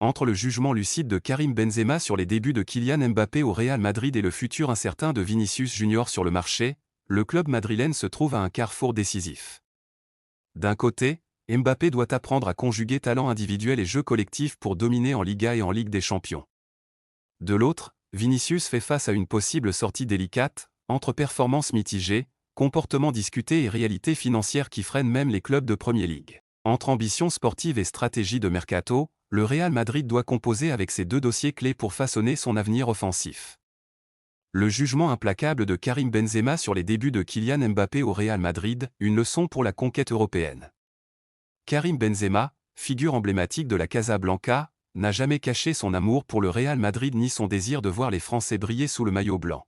Entre le jugement lucide de Karim Benzema sur les débuts de Kylian Mbappé au Real Madrid et le futur incertain de Vinicius Junior sur le marché, le club madrilène se trouve à un carrefour décisif. D'un côté, Mbappé doit apprendre à conjuguer talent individuel et jeu collectif pour dominer en Liga et en Ligue des Champions. De l'autre, Vinicius fait face à une possible sortie délicate, entre performances mitigées, comportements discutés et réalités financières qui freinent même les clubs de Premier League. Entre ambition sportive et stratégie de mercato, le Real Madrid doit composer avec ces deux dossiers clés pour façonner son avenir offensif. Le jugement implacable de Karim Benzema sur les débuts de Kylian Mbappé au Real Madrid, une leçon pour la conquête européenne. Karim Benzema, figure emblématique de la Casablanca, n'a jamais caché son amour pour le Real Madrid ni son désir de voir les Français briller sous le maillot blanc.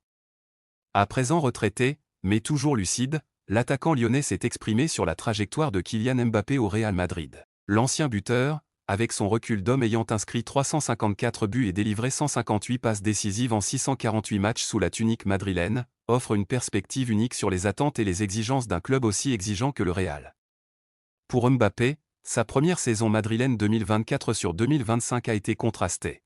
À présent retraité, mais toujours lucide, l'attaquant lyonnais s'est exprimé sur la trajectoire de Kylian Mbappé au Real Madrid. L'ancien buteur, avec son recul d'homme ayant inscrit 354 buts et délivré 158 passes décisives en 648 matchs sous la tunique madrilène, offre une perspective unique sur les attentes et les exigences d'un club aussi exigeant que le Real. Pour Mbappé, sa première saison madrilène 2024 sur 2025 a été contrastée.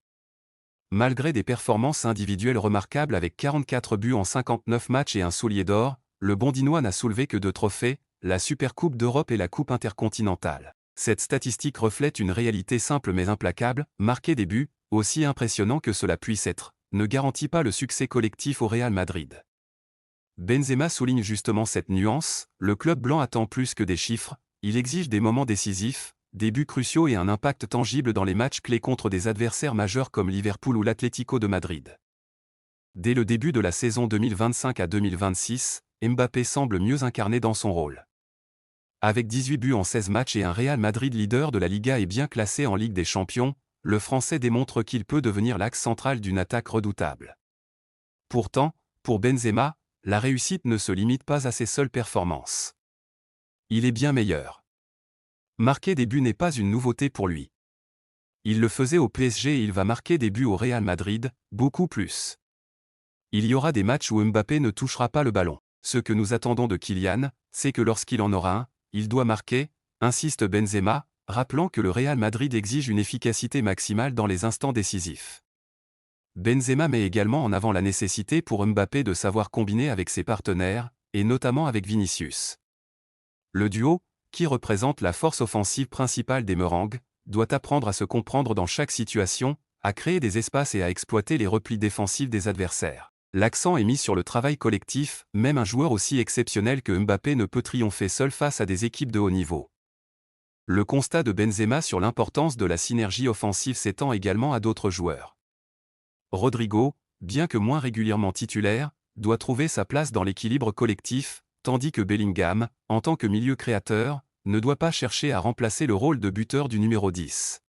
Malgré des performances individuelles remarquables avec 44 buts en 59 matchs et un soulier d'or, le Bondinois n'a soulevé que 2 trophées, la Supercoupe d'Europe et la Coupe intercontinentale. Cette statistique reflète une réalité simple mais implacable, marquer des buts, aussi impressionnant que cela puisse être, ne garantit pas le succès collectif au Real Madrid. Benzema souligne justement cette nuance, le club blanc attend plus que des chiffres, il exige des moments décisifs, des buts cruciaux et un impact tangible dans les matchs clés contre des adversaires majeurs comme Liverpool ou l'Atlético de Madrid. Dès le début de la saison 2025 à 2026, Mbappé semble mieux incarné dans son rôle. Avec 18 buts en 16 matchs et un Real Madrid leader de la Liga et bien classé en Ligue des Champions, le Français démontre qu'il peut devenir l'axe central d'une attaque redoutable. Pourtant, pour Benzema, la réussite ne se limite pas à ses seules performances. Il est bien meilleur. Marquer des buts n'est pas une nouveauté pour lui. Il le faisait au PSG et il va marquer des buts au Real Madrid, beaucoup plus. Il y aura des matchs où Mbappé ne touchera pas le ballon. Ce que nous attendons de Kylian, c'est que lorsqu'il en aura un, il doit marquer, insiste Benzema, rappelant que le Real Madrid exige une efficacité maximale dans les instants décisifs. Benzema met également en avant la nécessité pour Mbappé de savoir combiner avec ses partenaires, et notamment avec Vinicius. Le duo, qui représente la force offensive principale des Merengues, doit apprendre à se comprendre dans chaque situation, à créer des espaces et à exploiter les replis défensifs des adversaires. L'accent est mis sur le travail collectif, même un joueur aussi exceptionnel que Mbappé ne peut triompher seul face à des équipes de haut niveau. Le constat de Benzema sur l'importance de la synergie offensive s'étend également à d'autres joueurs. Rodrigo, bien que moins régulièrement titulaire, doit trouver sa place dans l'équilibre collectif, tandis que Bellingham, en tant que milieu créateur, ne doit pas chercher à remplacer le rôle de buteur du numéro 10.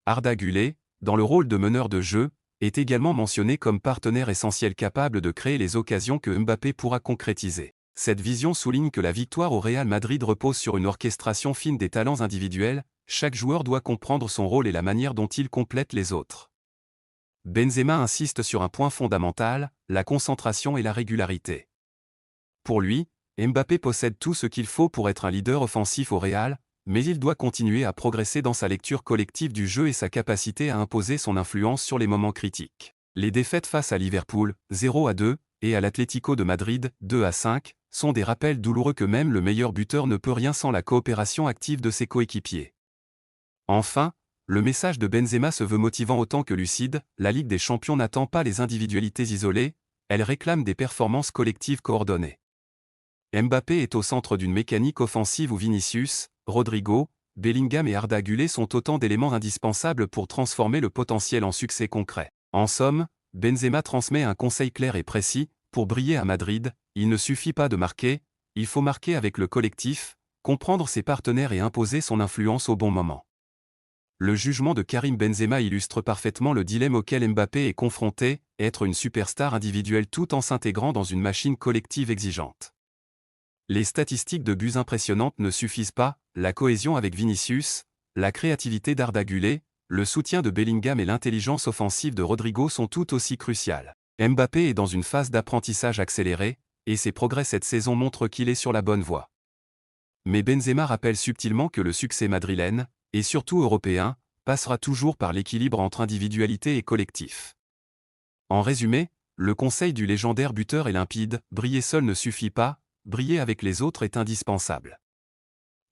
Arda Güler, dans le rôle de meneur de jeu, est également mentionné comme partenaire essentiel capable de créer les occasions que Mbappé pourra concrétiser. Cette vision souligne que la victoire au Real Madrid repose sur une orchestration fine des talents individuels, chaque joueur doit comprendre son rôle et la manière dont il complète les autres. Benzema insiste sur un point fondamental, la concentration et la régularité. Pour lui, Mbappé possède tout ce qu'il faut pour être un leader offensif au Real, mais il doit continuer à progresser dans sa lecture collective du jeu et sa capacité à imposer son influence sur les moments critiques. Les défaites face à Liverpool, 0-2, et à l'Atlético de Madrid, 2-5, sont des rappels douloureux que même le meilleur buteur ne peut rien sans la coopération active de ses coéquipiers. Enfin, le message de Benzema se veut motivant autant que lucide, la Ligue des Champions n'attend pas les individualités isolées, elle réclame des performances collectives coordonnées. Mbappé est au centre d'une mécanique offensive où Vinicius, Rodrigo, Bellingham et Arda Güler sont autant d'éléments indispensables pour transformer le potentiel en succès concret. En somme, Benzema transmet un conseil clair et précis, pour briller à Madrid, il ne suffit pas de marquer, il faut marquer avec le collectif, comprendre ses partenaires et imposer son influence au bon moment. Le jugement de Karim Benzema illustre parfaitement le dilemme auquel Mbappé est confronté, être une superstar individuelle tout en s'intégrant dans une machine collective exigeante. Les statistiques de buts impressionnantes ne suffisent pas, la cohésion avec Vinicius, la créativité d'Arda Güler, le soutien de Bellingham et l'intelligence offensive de Rodrigo sont tout aussi cruciales. Mbappé est dans une phase d'apprentissage accélérée, et ses progrès cette saison montrent qu'il est sur la bonne voie. Mais Benzema rappelle subtilement que le succès madrilène, et surtout européen, passera toujours par l'équilibre entre individualité et collectif. En résumé, le conseil du légendaire buteur est limpide, briller seul ne suffit pas, briller avec les autres est indispensable.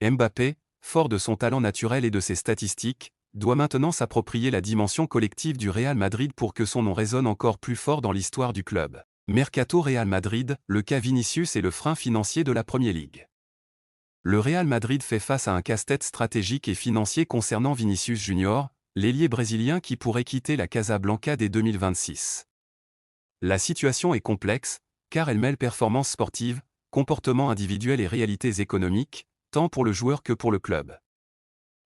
Mbappé, fort de son talent naturel et de ses statistiques, doit maintenant s'approprier la dimension collective du Real Madrid pour que son nom résonne encore plus fort dans l'histoire du club. Mercato Real Madrid, le cas Vinicius est le frein financier de la Premier League. Le Real Madrid fait face à un casse-tête stratégique et financier concernant Vinicius Junior, l'ailier brésilien qui pourrait quitter la Casablanca dès 2026. La situation est complexe, car elle mêle performances sportives, comportements individuels et réalités économiques, tant pour le joueur que pour le club.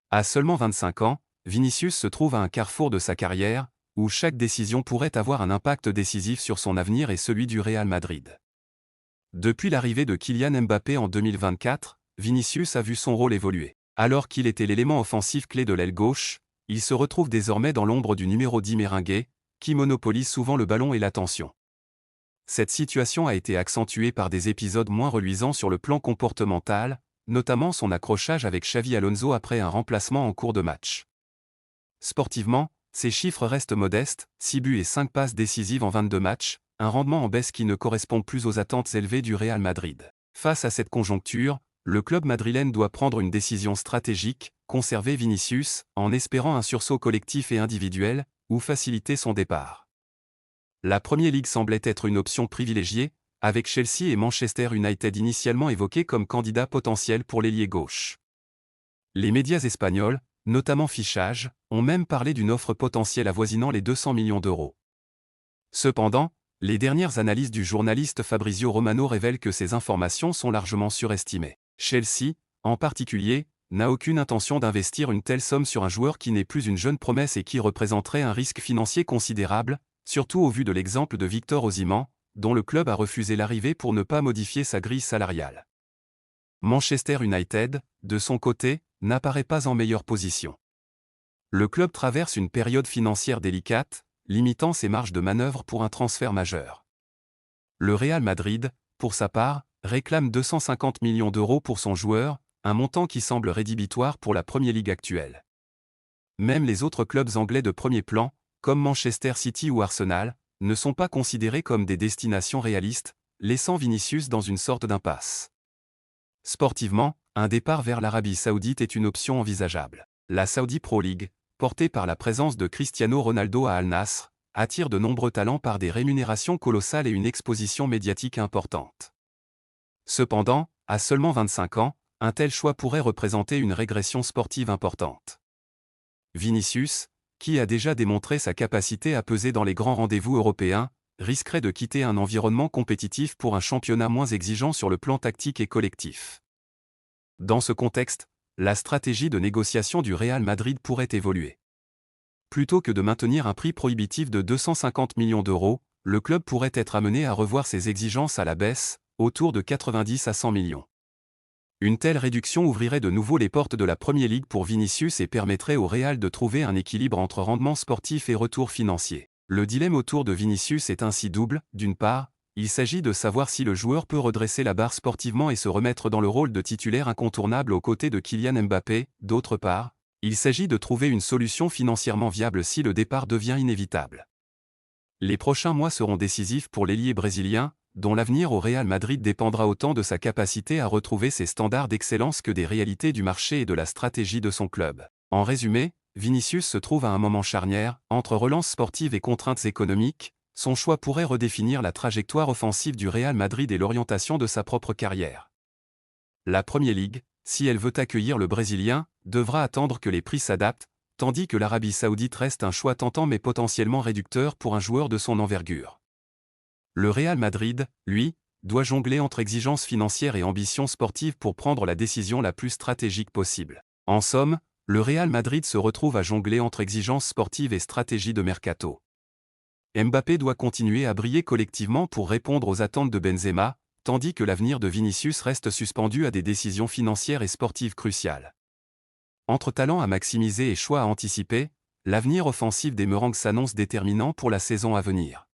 À seulement 25 ans, Vinicius se trouve à un carrefour de sa carrière, où chaque décision pourrait avoir un impact décisif sur son avenir et celui du Real Madrid. Depuis l'arrivée de Kylian Mbappé en 2024, Vinicius a vu son rôle évoluer. Alors qu'il était l'élément offensif clé de l'aile gauche, il se retrouve désormais dans l'ombre du numéro 10 merengue, qui monopolise souvent le ballon et l'attention. Cette situation a été accentuée par des épisodes moins reluisants sur le plan comportemental, notamment son accrochage avec Xavi Alonso après un remplacement en cours de match. Sportivement, ses chiffres restent modestes, 6 buts et 5 passes décisives en 22 matchs, un rendement en baisse qui ne correspond plus aux attentes élevées du Real Madrid. Face à cette conjoncture, le club madrilène doit prendre une décision stratégique, conserver Vinicius, en espérant un sursaut collectif et individuel, ou faciliter son départ. La Premier League semblait être une option privilégiée, avec Chelsea et Manchester United initialement évoqués comme candidats potentiels pour l'ailier gauche. Les médias espagnols, notamment Fichage, ont même parlé d'une offre potentielle avoisinant les 200 millions d'euros. Cependant, les dernières analyses du journaliste Fabrizio Romano révèlent que ces informations sont largement surestimées. Chelsea, en particulier, n'a aucune intention d'investir une telle somme sur un joueur qui n'est plus une jeune promesse et qui représenterait un risque financier considérable, surtout au vu de l'exemple de Victor Osimhen, dont le club a refusé l'arrivée pour ne pas modifier sa grille salariale. Manchester United, de son côté, n'apparaît pas en meilleure position. Le club traverse une période financière délicate, limitant ses marges de manœuvre pour un transfert majeur. Le Real Madrid, pour sa part, réclame 250 millions d'euros pour son joueur, un montant qui semble rédhibitoire pour la Premier League actuelle. Même les autres clubs anglais de premier plan, comme Manchester City ou Arsenal, ne sont pas considérés comme des destinations réalistes, laissant Vinicius dans une sorte d'impasse. Sportivement, un départ vers l'Arabie Saoudite est une option envisageable. La Saudi Pro League, portée par la présence de Cristiano Ronaldo à Al Nassr, attire de nombreux talents par des rémunérations colossales et une exposition médiatique importante. Cependant, à seulement 25 ans, un tel choix pourrait représenter une régression sportive importante. Vinicius, qui a déjà démontré sa capacité à peser dans les grands rendez-vous européens, risquerait de quitter un environnement compétitif pour un championnat moins exigeant sur le plan tactique et collectif. Dans ce contexte, la stratégie de négociation du Real Madrid pourrait évoluer. Plutôt que de maintenir un prix prohibitif de 250 millions d'euros, le club pourrait être amené à revoir ses exigences à la baisse, autour de 90 à 100 millions. Une telle réduction ouvrirait de nouveau les portes de la Premier League pour Vinicius et permettrait au Real de trouver un équilibre entre rendement sportif et retour financier. Le dilemme autour de Vinicius est ainsi double. D'une part, il s'agit de savoir si le joueur peut redresser la barre sportivement et se remettre dans le rôle de titulaire incontournable aux côtés de Kylian Mbappé. D'autre part, il s'agit de trouver une solution financièrement viable si le départ devient inévitable. Les prochains mois seront décisifs pour l'ailier brésilien, dont l'avenir au Real Madrid dépendra autant de sa capacité à retrouver ses standards d'excellence que des réalités du marché et de la stratégie de son club. En résumé, Vinicius se trouve à un moment charnière, entre relance sportive et contraintes économiques. Son choix pourrait redéfinir la trajectoire offensive du Real Madrid et l'orientation de sa propre carrière. La Premier League, si elle veut accueillir le Brésilien, devra attendre que les prix s'adaptent, tandis que l'Arabie Saoudite reste un choix tentant mais potentiellement réducteur pour un joueur de son envergure. Le Real Madrid, lui, doit jongler entre exigences financières et ambitions sportives pour prendre la décision la plus stratégique possible. En somme, le Real Madrid se retrouve à jongler entre exigences sportives et stratégie de mercato. Mbappé doit continuer à briller collectivement pour répondre aux attentes de Benzema, tandis que l'avenir de Vinicius reste suspendu à des décisions financières et sportives cruciales. Entre talents à maximiser et choix à anticiper, l'avenir offensif des Merengues s'annonce déterminant pour la saison à venir.